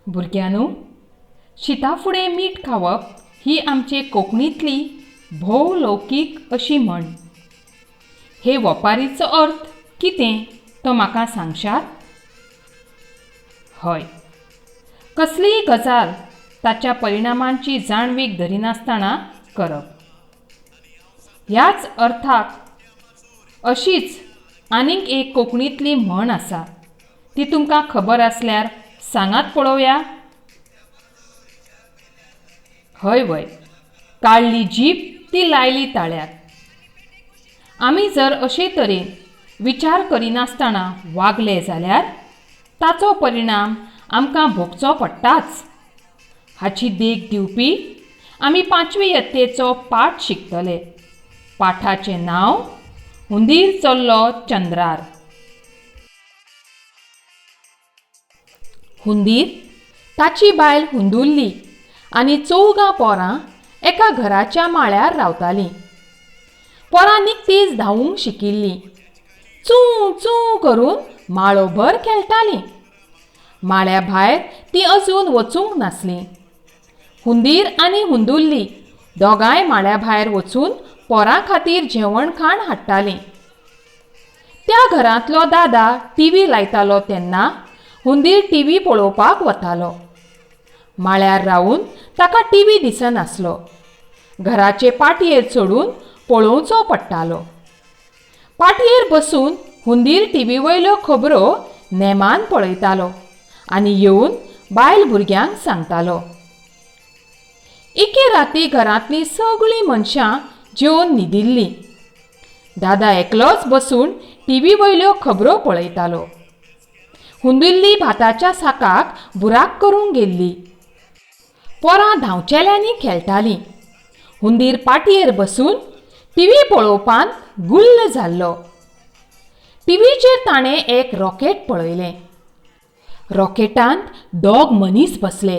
भुरग्यांनो, शिता फुडें मीठ खावप ही आमचे कोंकणींतली भोवलौकीक अशी म्हण. हे ओपारीचो अर्थ कितें तो म्हाका सांगशात? हय, कसलीय गजाल ताच्या परिणामांची जाणवीक धरिनासतना करप. ह्याच अर्थाक अशीच आनीक एक कोंकणींतली म्हण आसा. ती तुमकां खबर आसल्यार सांगात पळोवया. हय वय, काडली जीब ती लायली ताळ्याक. आमी जर अशे तरेन विचार करिनासतना वागले जाल्यार ताचो परिणाम आमकां भोगचो पडटाच. हाची देख दिवपी आमी 5वी यत्तेचो पाठ शिकतले. पाठाचें नांव हुंदीर चल्लो चंद्रार. हुंदीर, ताची बायल हुंदुल्ली आनी 4 पोरां एका घराच्या माळ्यार रावतालीं. पोरां निकतीच धांवूंक शिकिल्लीं. चूं चूं करून माळोभर खेळटालीं. माळ्या भायर तीं अजून वचूंक नासलीं. हुंदीर आनी हुंदुल्ली दोगांय माळ्या भायर वचून पोरां खातीर जेवण खाण हाडटालीं. त्या घरांतलो दादा टीव्ही लायतालो तेन्ना हुंदीर टीव्ही पळोवपाक वतालो. माळ्यार रावून ताका टीव्ही दिसनासलो. घराचे पाटयेर चडून पळोवचो पडटालो. पाटयेर बसून हुंदीर टीव्ही वयल्यो खबरो नेमान पळयतालो आनी येवन बायल भुरग्यांक सांगतालो. एके राती घरांतलीं सगळीं मनशां जेवन न्हिदिल्लीं. दादा एकलोच बसून टीव्ही वयल्यो खबरो पळयतालो. हुंदुल्ली भाताच्या साकाक बुराक करूंक गेल्ली. पोरां धांवचेल्यांनी खेळटालीं. हुंदीर पाटयेर बसून टीव्ही पळोवपान गुल्ल जाल्लो. टीव्हीचेर ताणें एक रॉकेट पळयलें. रॉकेटांत 2 मनीस बसले.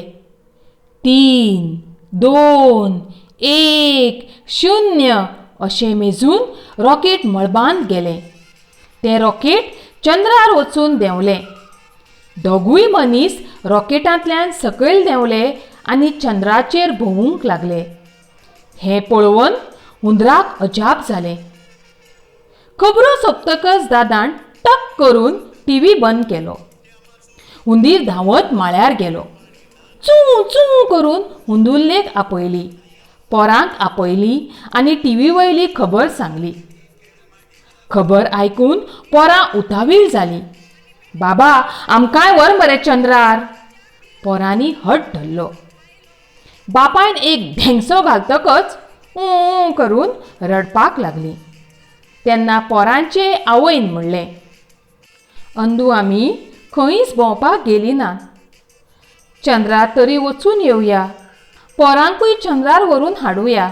3, 2, 1, 0 अशें मेजून रॉकेट मळबांत गेलें. तें रॉकेट चंद्रार वचून देंवलें. दोगूय मनीस रॉकेटांतल्यान सकयल देंवले आनी चंद्राचेर भोंवूंक लागले. हें पळोवन हुंदराक अजाप जालें. खबरो सोंपतकच दादान टक करून टीव्ही बंद केलो. हुंदीर धांवत माळ्यार गेलो. चूं चूं करून हुंदुल्लेक आपयली, पोरांक आपयली आनी टीव्ही वयली खबर सांगली. खबर आयकून पोरां उतावीळ जालीं. बाबा, आमकांय व्हर मरे चंद्रार. पोरांनी हट धरलो. बापायन एक धेंगसो घालतकच ऊ करून रडपाक लागलीं. तेन्ना पोरांचे आवयन म्हणलें, अंदू, आमी खंयच भोंवपाक गेलीं नात. चंद्रार तरी वचून येवया. पोरांकूय चंद्रार व्हरून हाडुया.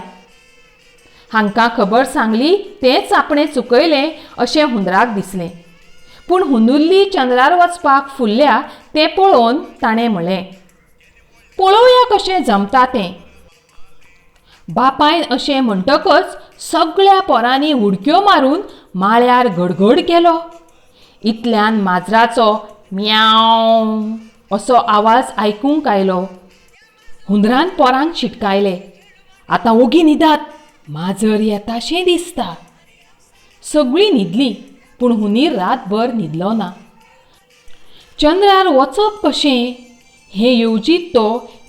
हांकां खबर सांगली तेंच आपणें चुकयलें अशें हुंदराक दिसलें. पूण हुंदुल्ली चंद्रार वचपाक फुल्ल्या तें पळोवन ताणें म्हणलें, पळोवया कशें जमता तें. बापायन अशें म्हणटकच सगळ्या पोरांनी उडक्यो मारून माळ्यार गडगड केलो. इतल्यान माजराचो म्याव असो आवाज आयकूंक आयलो. हुंदरान पोरांक शिटकायलें, आतां ओगी न्हिदात, माजर येताशें दिसता. सगळीं न्हिदलीं, पूण हुंदीर रातभर न्हिदलो ना. चंद्रार वचप कशें हें येवजीत तो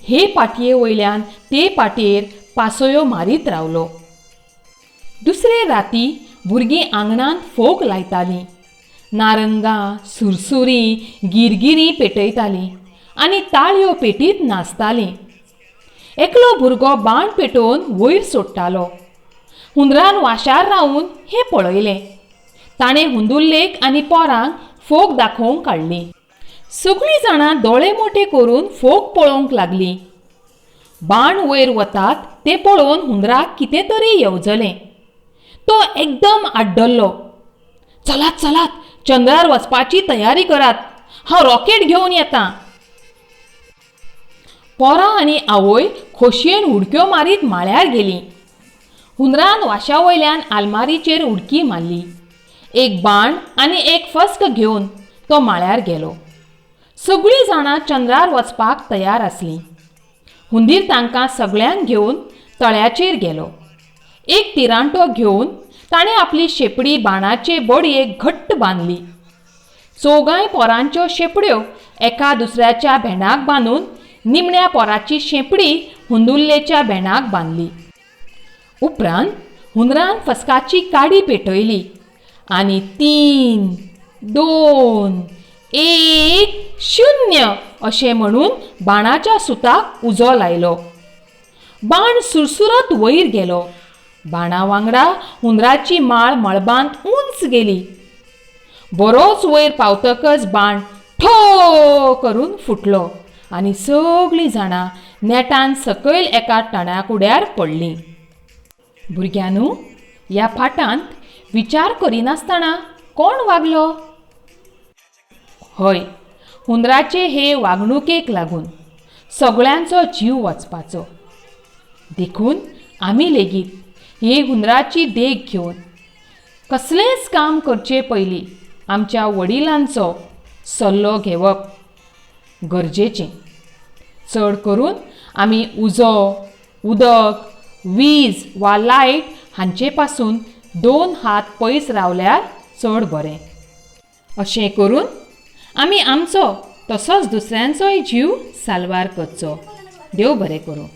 हे पाटये वयल्यान ते पाटयेर पासयो मारीत रावलो. दुसरे राती भुरगीं आंगणांत फोग लायतालीं. नारंगां, सुरसुरीं, गिरगिरीं पेटयतालीं आनी ताळयो पेटीत नाचतालीं. एकलो भुरगो बाण पेटोवन वयर सोडटालो. हुंदरान वाशार रावून हें पळयलें. ताणें हुंदुल्लेक आनी पोरांक फोग दाखोवंक हाडलीं. सगळीं जाणां दोळे मोटे करून फोग पळोवंक लागलीं. बाण वयर वतात तें पळोवन हुंदराक कितें तरी येवजलें. तो एकदम आड्डल्लो. चलात चलात, चंद्रार वचपाची तयारी करात, हांव रॉकेट घेवन येतां. पोरां आनी आवय खोशयेन उडक्यो मारीत माळ्यार गेलीं. हुंदरान वाशा वयल्यान आलमारीचेर उडकी मारली. एक बाण आनी एक फस्क घेवन तो माळ्यार गेलो. सगळीं जाणां चंद्रार वचपाक तयार आसलीं. हुंदीर तांकां सगळ्यांक घेवन तळ्याचेर गेलो. एक तिरांटो घेवन ताणें आपली शेपडी बाणाचे बडयेक घट्ट बांदली. चौगांय पोरांच्यो शेपड्यो एका दुसऱ्याच्या भेंडाक बांदून निमण्या पोराची शेपडी हुंदुल्लेच्या भेंडाक बांदली. उपरांत हुंदरान फस्काची काडी पेटयली आनी 3, 2, 1, 0 अशें म्हणून बाणाच्या सुताक उजो लायलो. बाण सुरसुरत वयर गेलो. बाणा वांगडा हुंदराची माळ मळबांत उंच गेली. बरोच वयर पावतकच बाण ठो करून फुटलो आनी सगळीं जाणां नेटान सकयल एका टण्याकुड्यार पडलीं. भुरग्यांनू, ह्या पाठांत विचार करिनासतना कोण वागलो? हय, हुंदराचे हे वागणुकेक लागून सगळ्यांचो जीव वचपाचो. देखून आमी लेगीत ही हुंदराची देख घेवन कसलेंच काम करचे पयलीं आमच्या वडिलांचो सल्लो घेवप गरजेचें. चड करून आमी उजो, उदक, वीज वा लायट हांचे पासून 2 हात पयस रावल्यार चड बरें. अशें करून आमी आमचो तसोच दुसऱ्यांचोय जीव साल्वार करचो. देव बरें करूं.